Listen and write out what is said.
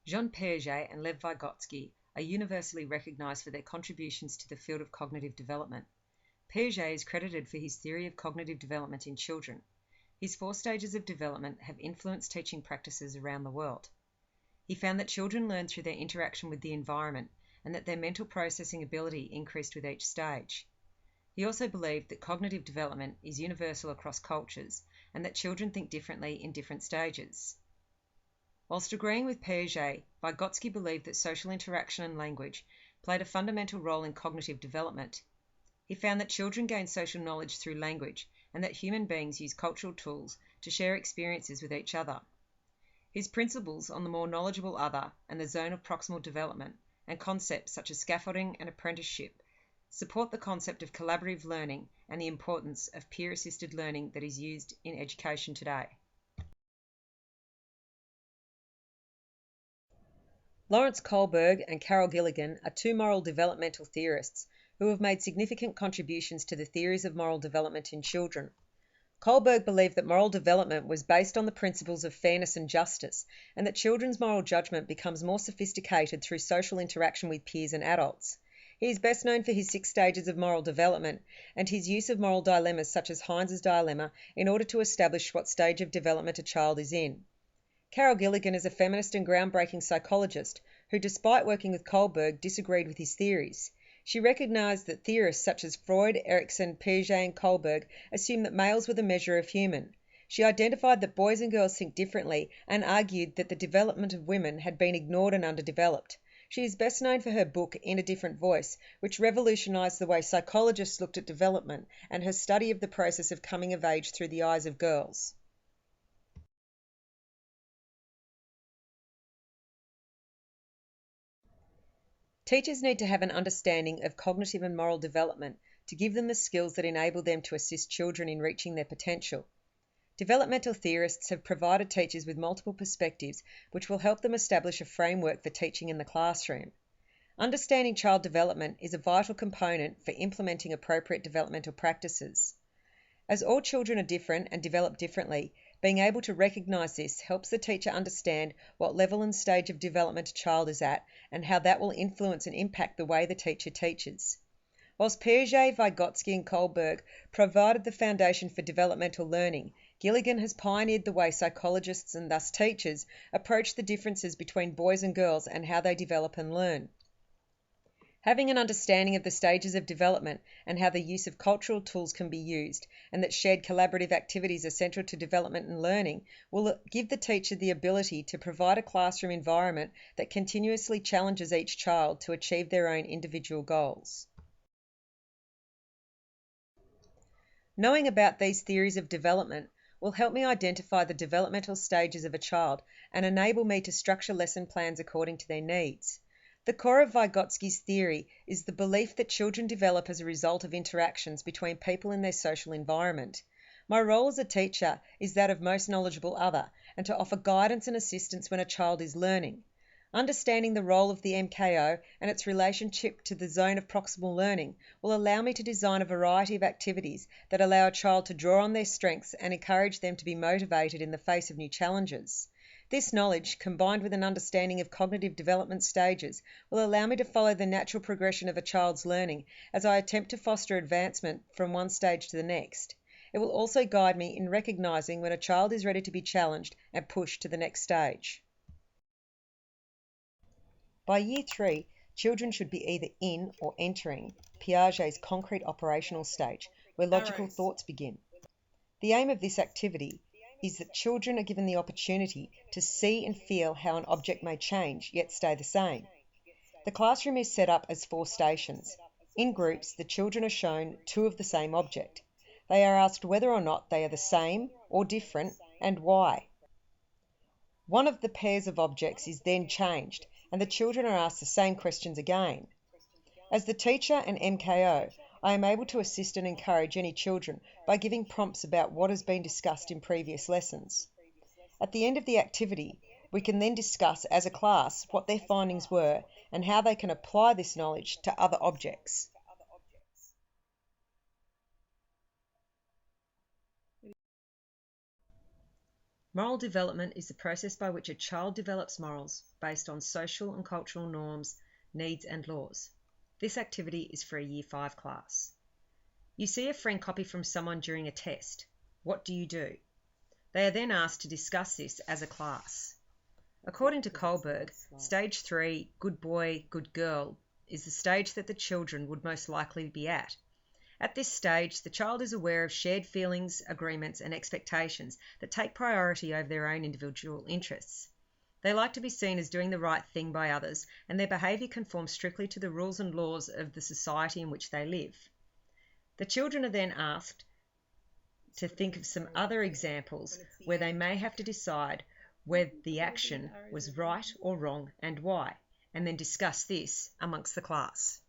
Jean Piaget and Lev Vygotsky are universally recognized for their contributions to the field of cognitive development. Piaget is credited for his theory of cognitive development in children. His 4 stages of development have influenced teaching practices around the world. He found that children learn through their interaction with the environment and that their mental processing ability increased with each stage. He also believed that cognitive development is universal across cultures and that children think differently in different stages. Whilst agreeing with Piaget, Vygotsky believed that social interaction and language played a fundamental role in cognitive development. He found that children gain social knowledge through language and that human beings use cultural tools to share experiences with each other. His principles on the more knowledgeable other and the zone of proximal development and concepts such as scaffolding and apprenticeship support the concept of collaborative learning and the importance of peer-assisted learning that is used in education today. Lawrence Kohlberg and Carol Gilligan are 2 moral developmental theorists who have made significant contributions to the theories of moral development in children. Kohlberg believed that moral development was based on the principles of fairness and justice, and that children's moral judgment becomes more sophisticated through social interaction with peers and adults. He is best known for his 6 stages of moral development and his use of moral dilemmas such as Heinz's dilemma in order to establish what stage of development a child is in. Carol Gilligan is a feminist and groundbreaking psychologist who, despite working with Kohlberg, disagreed with his theories. She recognized that theorists such as Freud, Erikson, Piaget and Kohlberg assumed that males were the measure of human. She identified that boys and girls think differently and argued that the development of women had been ignored and underdeveloped. She is best known for her book, In a Different Voice, which revolutionized the way psychologists looked at development and her study of the process of coming of age through the eyes of girls. Teachers need to have an understanding of cognitive and moral development to give them the skills that enable them to assist children in reaching their potential. Developmental theorists have provided teachers with multiple perspectives which will help them establish a framework for teaching in the classroom. Understanding child development is a vital component for implementing appropriate developmental practices. As all children are different and develop differently, being able to recognise this helps the teacher understand what level and stage of development a child is at and how that will influence and impact the way the teacher teaches. Whilst Piaget, Vygotsky and Kohlberg provided the foundation for developmental learning, Gilligan has pioneered the way psychologists and thus teachers approach the differences between boys and girls and how they develop and learn. Having an understanding of the stages of development and how the use of cultural tools can be used, and that shared collaborative activities are central to development and learning, will give the teacher the ability to provide a classroom environment that continuously challenges each child to achieve their own individual goals. Knowing about these theories of development will help me identify the developmental stages of a child and enable me to structure lesson plans according to their needs. The core of Vygotsky's theory is the belief that children develop as a result of interactions between people in their social environment. My role as a teacher is that of most knowledgeable other, and to offer guidance and assistance when a child is learning. Understanding the role of the MKO and its relationship to the zone of proximal learning will allow me to design a variety of activities that allow a child to draw on their strengths and encourage them to be motivated in the face of new challenges. This knowledge, combined with an understanding of cognitive development stages, will allow me to follow the natural progression of a child's learning as I attempt to foster advancement from one stage to the next. It will also guide me in recognising when a child is ready to be challenged and pushed to the next stage. By year 3, children should be either in or entering Piaget's concrete operational stage, where logical thoughts begin. The aim of this activity is that children are given the opportunity to see and feel how an object may change yet stay the same. The classroom is set up as 4 stations. In groups, the children are shown 2 of the same object. They are asked whether or not they are the same or different and why. One of the pairs of objects is then changed and the children are asked the same questions again. As the teacher and MKO, I am able to assist and encourage any children by giving prompts about what has been discussed in previous lessons. At the end of the activity, we can then discuss as a class what their findings were and how they can apply this knowledge to other objects. Moral development is the process by which a child develops morals based on social and cultural norms, needs and laws. This activity is for a Year 5 class. You see a friend copy from someone during a test. What do you do? They are then asked to discuss this as a class. According to Kohlberg, Stage 3, good boy, good girl, is the stage that the children would most likely be at. At this stage, the child is aware of shared feelings, agreements, and expectations that take priority over their own individual interests. They like to be seen as doing the right thing by others, and their behaviour conforms strictly to the rules and laws of the society in which they live. The children are then asked to think of some other examples where they may have to decide whether the action was right or wrong and why, and then discuss this amongst the class.